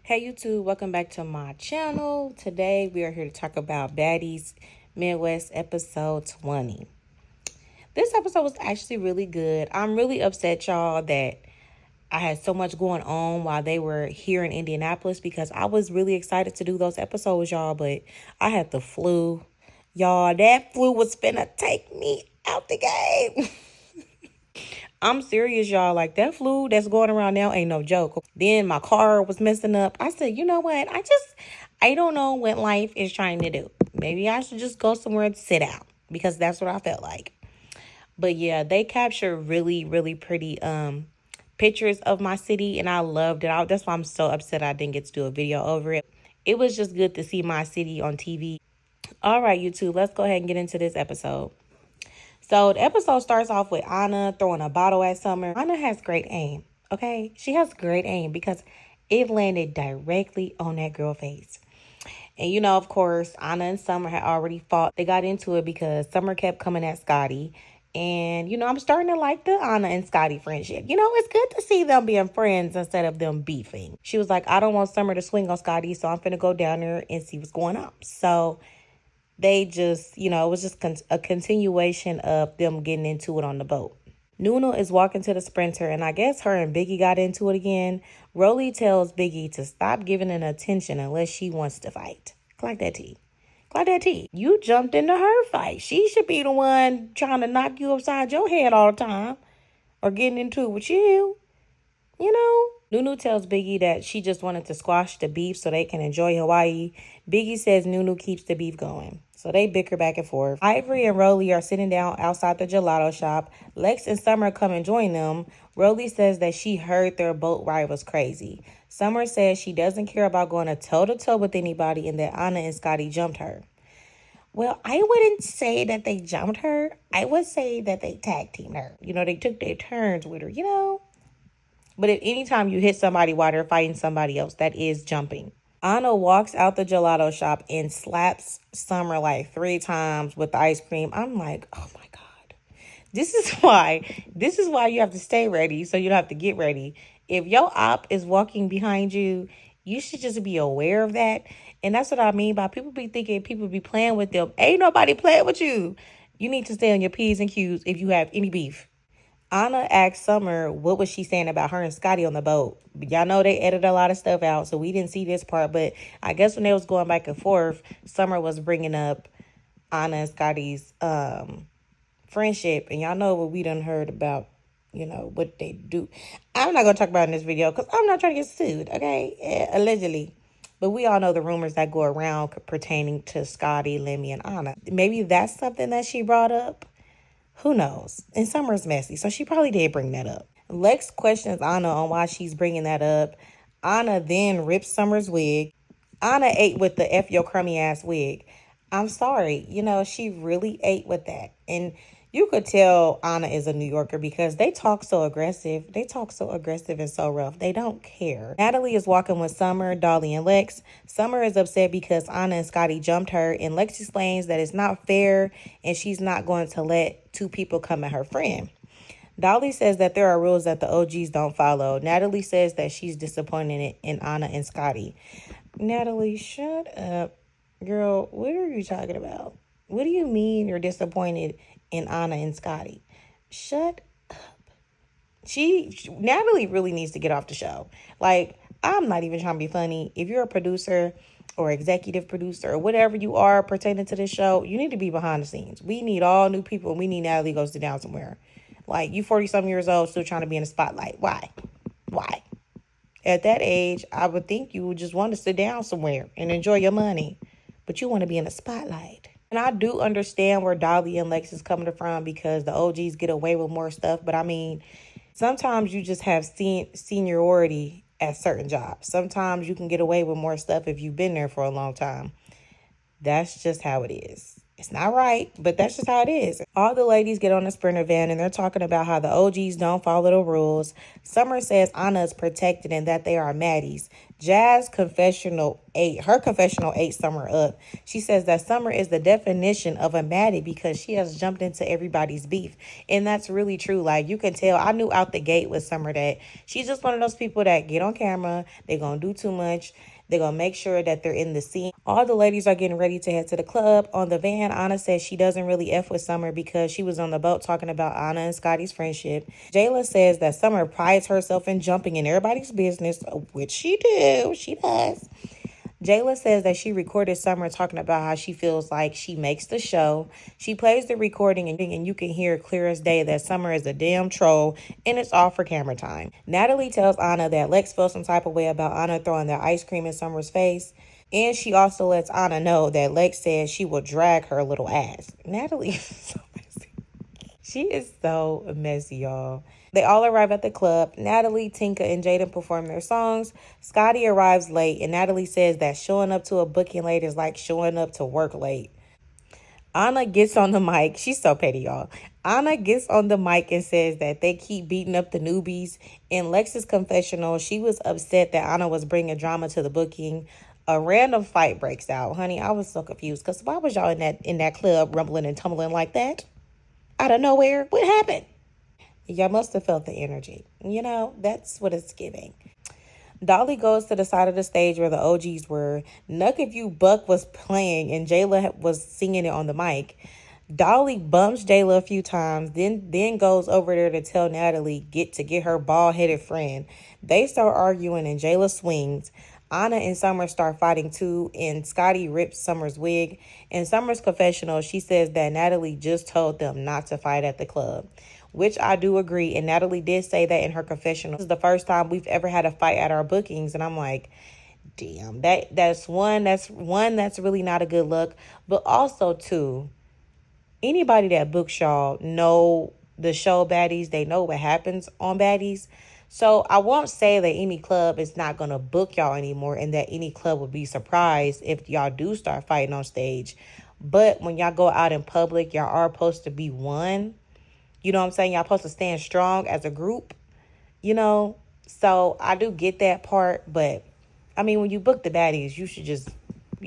Hey YouTube, welcome back to my channel. Today we are here to talk about Baddies Midwest episode 20. This episode was actually really good. I'm really upset, y'all, that I had so much going on while they were here in Indianapolis because I was really excited to do those episodes, y'all, but I had the flu. Y'all, that flu was finna take me out the game. I'm serious, y'all. Like, that flu that's going around now ain't no joke. Then my car was messing up. I said, you know what? I don't know what life is trying to do. Maybe I should just go somewhere and sit out because that's what I felt like. But yeah, they captured really, really pretty pictures of my city, and I loved it. That's why I'm so upset I didn't get to do a video over it. It was just good to see my city on TV. All right, YouTube, let's go ahead and get into this episode. So the episode starts off with Ahna throwing a bottle at Summer. Ahna has great aim, okay? She has great aim because it landed directly on that girl's face. And you know, of course, Ahna and Summer had already fought. They got into it because Summer kept coming at Scotty. And, you know, I'm starting to like the Ahna and Scotty friendship. You know, it's good to see them being friends instead of them beefing. She was like, I don't want Summer to swing on Scotty, so I'm finna go down there and see what's going on. So they just, you know, it was just a continuation of them getting into it on the boat. Nunu is walking to the sprinter, and I guess her and Biggie got into it again. Rolly tells Biggie to stop giving it attention unless she wants to fight. Clock that tea. Clock that tea. You jumped into her fight. She should be the one trying to knock you upside your head all the time or getting into it with you. You know? Nunu tells Biggie that she just wanted to squash the beef so they can enjoy Hawaii. Biggie says Nunu keeps the beef going. So they bicker back and forth. Ivory and Rolly are sitting down outside the gelato shop. Lex and Summer come and join them. Rolly says that she heard their boat ride was crazy. Summer says she doesn't care about going toe-to-toe with anybody and that Ahna and Scotty jumped her. Well, I wouldn't say that they jumped her. I would say that they tag teamed her. You know, they took their turns with her, you know? But if anytime you hit somebody while they're fighting somebody else, that is jumping. Ahna walks out the gelato shop and slaps Summer like 3 times with the ice cream. I'm like, oh my God. This is why you have to stay ready so you don't have to get ready. If your op is walking behind you, you should just be aware of that. And that's what I mean by people be thinking people be playing with them. Ain't nobody playing with you. You need to stay on your P's and Q's if you have any beef. Ahna asked Summer what was she saying about her and Scotty on the boat. Y'all know they edited a lot of stuff out, so we didn't see this part. But I guess when they was going back and forth, Summer was bringing up Ahna and Scotty's friendship. And y'all know what we done heard about, you know, what they do. I'm not going to talk about it in this video because I'm not trying to get sued, okay? Allegedly. But we all know the rumors that go around pertaining to Scotty, Lemmy, and Ahna. Maybe that's something that she brought up. Who knows? And Summer's messy, so she probably did bring that up. Lex questions Ahna on why she's bringing that up. Ahna then rips Summer's wig. Ahna ate with the F your crummy ass wig. I'm sorry. You know, she really ate with that. And you could tell Ahna is a New Yorker because they talk so aggressive. They talk so aggressive and so rough. They don't care. Natalie is walking with Summer, Dolly, and Lex. Summer is upset because Ahna and Scotty jumped her, and Lex explains that it's not fair and she's not going to let 2 people come at her friend. Dolly says that there are rules that the OGs don't follow. Natalie says that she's disappointed in Ahna and Scotty. Natalie, shut up. Girl, what are you talking about? What do you mean you're disappointed in Ahna and Scotty? Shut up. Natalie really needs to get off the show. Like, I'm not even trying to be funny. If you're a producer or executive producer or whatever you are pertaining to this show, you need to be behind the scenes. We need all new people, and we need Natalie to go sit down somewhere. Like, you 40-something years old, still trying to be in the spotlight. Why? Why? At that age, I would think you would just want to sit down somewhere and enjoy your money. But you want to be in the spotlight. And I do understand where Dolly and Lex is coming from because the OGs get away with more stuff. But I mean, sometimes you just have seniority at certain jobs. Sometimes you can get away with more stuff if you've been there for a long time. That's just how it is. It's not right, but that's just how it is. All the ladies get on the Sprinter van and they're talking about how the OGs don't follow the rules. Summer says Ahna is protected and that they are Maddies. Her confessional ate Summer up. She says that Summer is the definition of a Maddie because she has jumped into everybody's beef. And that's really true. Like, you can tell, I knew out the gate with Summer that she's just one of those people that get on camera, they're going to do too much. They're going to make sure that they're in the scene. All the ladies are getting ready to head to the club. On the van, Ahna says she doesn't really F with Summer because she was on the boat talking about Ahna and Scotty's friendship. JELA says that Summer prides herself in jumping in everybody's business, which she do. She does. JELA says that she recorded Summer talking about how she feels like she makes the show. She plays the recording and you can hear clear as day that Summer is a damn troll and it's all for camera time. Natalie tells Ahna that Lex feels some type of way about Ahna throwing the ice cream in Summer's face. And she also lets Ahna know that Lex says she will drag her little ass. Natalie is so messy. She is so messy, y'all. They all arrive at the club. Natalie, Tinka, and Jaden perform their songs. Scotty arrives late, and Natalie says that showing up to a booking late is like showing up to work late. Ahna gets on the mic. She's so petty, y'all. Ahna gets on the mic and says that they keep beating up the newbies. In Lex's confessional, she was upset that Ahna was bringing drama to the booking. A random fight breaks out. Honey, I was so confused because why was y'all in that club rumbling and tumbling like that? Out of nowhere? What happened? Y'all must have felt the energy. You know, that's what it's giving. Dolly goes to the side of the stage where the OGs were. Nuck If You Buck was playing and JELA was singing it on the mic. Dolly bumps JELA a few times, then goes over there to tell Natalie get her bald-headed friend. They start arguing and JELA swings. Ahna and Summer start fighting too, and Scotty rips Summer's wig. In Summer's confessional, she says that Natalie just told them not to fight at the club, which I do agree. And Natalie did say that in her confessional. This is the first time we've ever had a fight at our bookings, and I'm like, damn, that's really not a good look. But also too, anybody that books y'all know the show Baddies. They know what happens on Baddies. So I won't say that any club is not going to book y'all anymore and that any club would be surprised if y'all do start fighting on stage. But when y'all go out in public, y'all are supposed to be one. You know what I'm saying? Y'all supposed to stand strong as a group, you know? So I do get that part. But, I mean, when you book the Baddies, you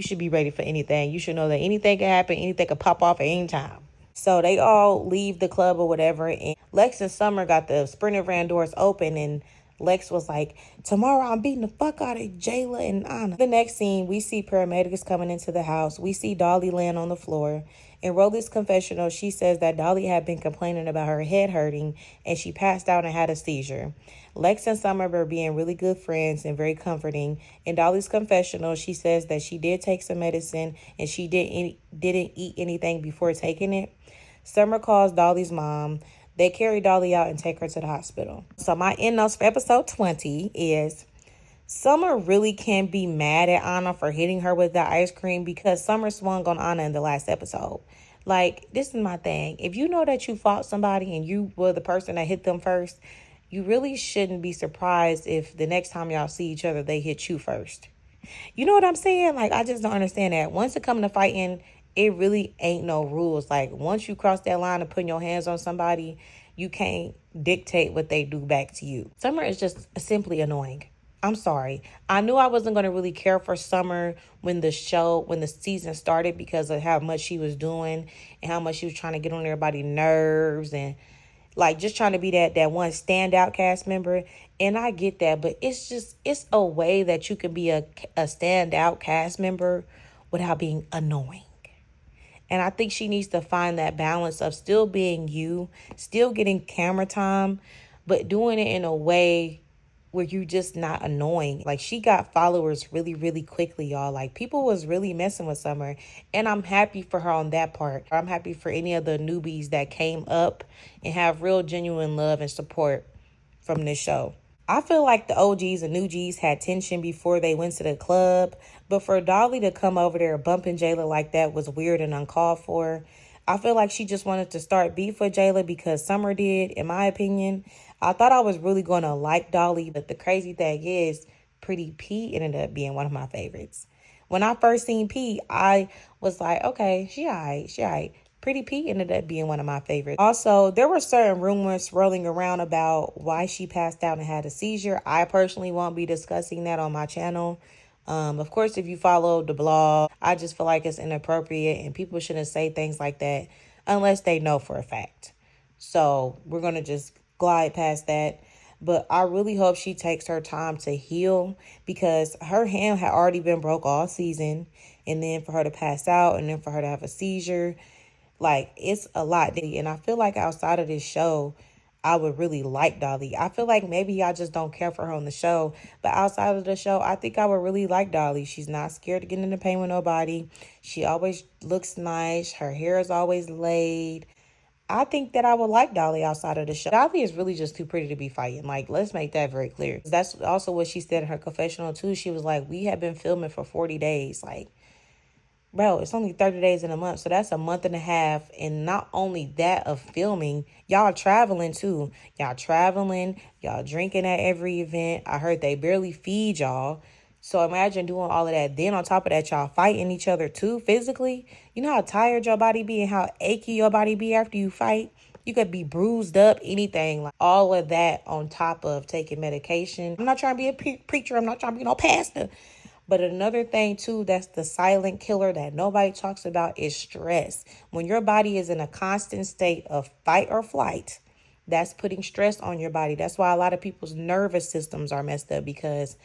should be ready for anything. You should know that anything can happen. Anything can pop off at any time. So they all leave the club or whatever. And Lex and Summer got the Sprinter van doors open. And Lex was like, tomorrow I'm beating the fuck out of JELA and Ahna. The next scene, we see paramedics coming into the house. We see Dolly laying on the floor. In Rolly's confessional, she says that Dolly had been complaining about her head hurting and she passed out and had a seizure. Lex and Summer were being really good friends and very comforting. In Dolly's confessional, she says that she did take some medicine and she didn't eat anything before taking it. Summer calls Dolly's mom. They carry Dolly out and take her to the hospital. So my end notes for episode 20 is Summer really can be mad at Ahna for hitting her with the ice cream because Summer swung on Ahna in the last episode. Like, this is my thing. If you know that you fought somebody and you were the person that hit them first, you really shouldn't be surprised if the next time y'all see each other, they hit you first. You know what I'm saying? Like, I just don't understand that. Once it comes to fighting, it really ain't no rules. Like, once you cross that line of putting your hands on somebody, you can't dictate what they do back to you. Summer is just simply annoying. I'm sorry. I knew I wasn't going to really care for Summer when the season started because of how much she was doing and how much she was trying to get on everybody's nerves and like just trying to be that one standout cast member. And I get that, but it's a way that you can be a standout cast member without being annoying. And I think she needs to find that balance of still being you, still getting camera time, but doing it in a way where you just not annoying. Like, she got followers really, really quickly, y'all. Like, people was really messing with Summer. And I'm happy for her on that part. I'm happy for any of the newbies that came up and have real genuine love and support from this show. I feel like the OGs and new Gs had tension before they went to the club. But for Dolly to come over there bumping JELA like that was weird and uncalled for. I feel like she just wanted to start beef with JELA because Summer did, in my opinion. I thought I was really going to like Dolly, but the crazy thing is, Pretty P ended up being one of my favorites. When I first seen P, I was like, okay, she alright, she alright. Pretty P ended up being one of my favorites. Also, there were certain rumors swirling around about why she passed out and had a seizure. I personally won't be discussing that on my channel. Of course, if you follow the blog, I just feel like it's inappropriate and people shouldn't say things like that unless they know for a fact. So we're going to just glide past that. But I really hope she takes her time to heal because her hand had already been broke all season. And then for her to pass out and then for her to have a seizure, like, it's a lot. And I feel like outside of this show, I would really like Dolly. I feel like maybe y'all just don't care for her on the show. But outside of the show, I think I would really like Dolly. She's not scared to get into pain with nobody. She always looks nice. Her hair is always laid. I think that I would like Dolly outside of the show. Dolly is really just too pretty to be fighting. Like, let's make that very clear. That's also what she said in her confessional, too. She was like, we have been filming for 40 days. Like, bro, it's only 30 days in a month. So that's a month and a half. And not only that of filming, y'all traveling too. Y'all traveling, y'all drinking at every event. I heard they barely feed y'all. So imagine doing all of that. Then on top of that, y'all fighting each other too physically. You know how tired your body be and how achy your body be after you fight? You could be bruised up, anything. Like all of that on top of taking medication. I'm not trying to be a preacher. I'm not trying to be no pastor. But another thing, too, that's the silent killer that nobody talks about is stress. When your body is in a constant state of fight or flight, that's putting stress on your body. That's why a lot of people's nervous systems are messed up because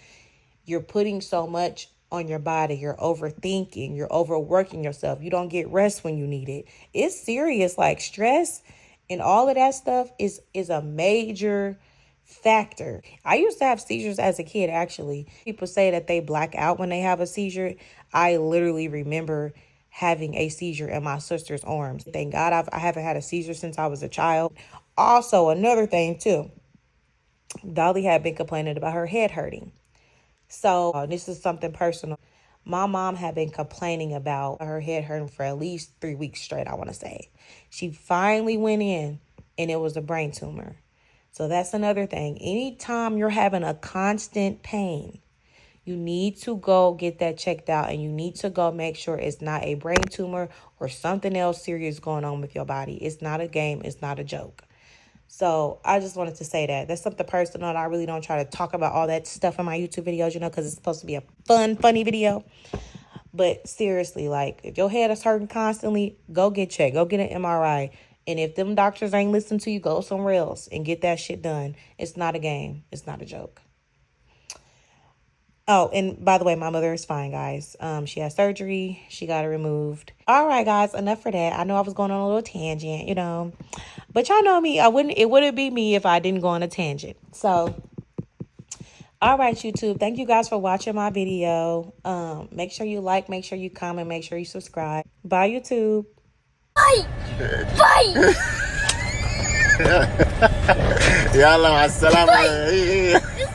you're putting so much on your body. You're overthinking. You're overworking yourself. You don't get rest when you need it. It's serious. Like stress and all of that stuff is a major factor. I used to have seizures as a kid, actually. People say that they black out when they have a seizure. I literally remember having a seizure in my sister's arms. Thank God I haven't had a seizure since I was a child. Also, another thing, too. Dolly had been complaining about her head hurting. So this is something personal. My mom had been complaining about her head hurting for at least 3 weeks straight, I want to say. She finally went in and it was a brain tumor. So that's another thing. Anytime you're having a constant pain, you need to go get that checked out and you need to go make sure it's not a brain tumor or something else serious going on with your body. It's not a game. It's not a joke. So I just wanted to say that. That's something personal and I really don't try to talk about all that stuff in my YouTube videos, you know, because it's supposed to be a funny video. But seriously, like if your head is hurting constantly, go get checked. Go get an MRI. And if them doctors ain't listening to you, go somewhere else and get that shit done. It's not a game. It's not a joke. Oh, and by the way, my mother is fine, guys. She had surgery. She got it removed. All right, guys, enough for that. I know I was going on a little tangent, you know. But y'all know me. It wouldn't be me if I didn't go on a tangent. So, all right, YouTube. Thank you guys for watching my video. Make sure you like, make sure you comment, make sure you subscribe. Bye, YouTube. Fight! يلا مع السلامة.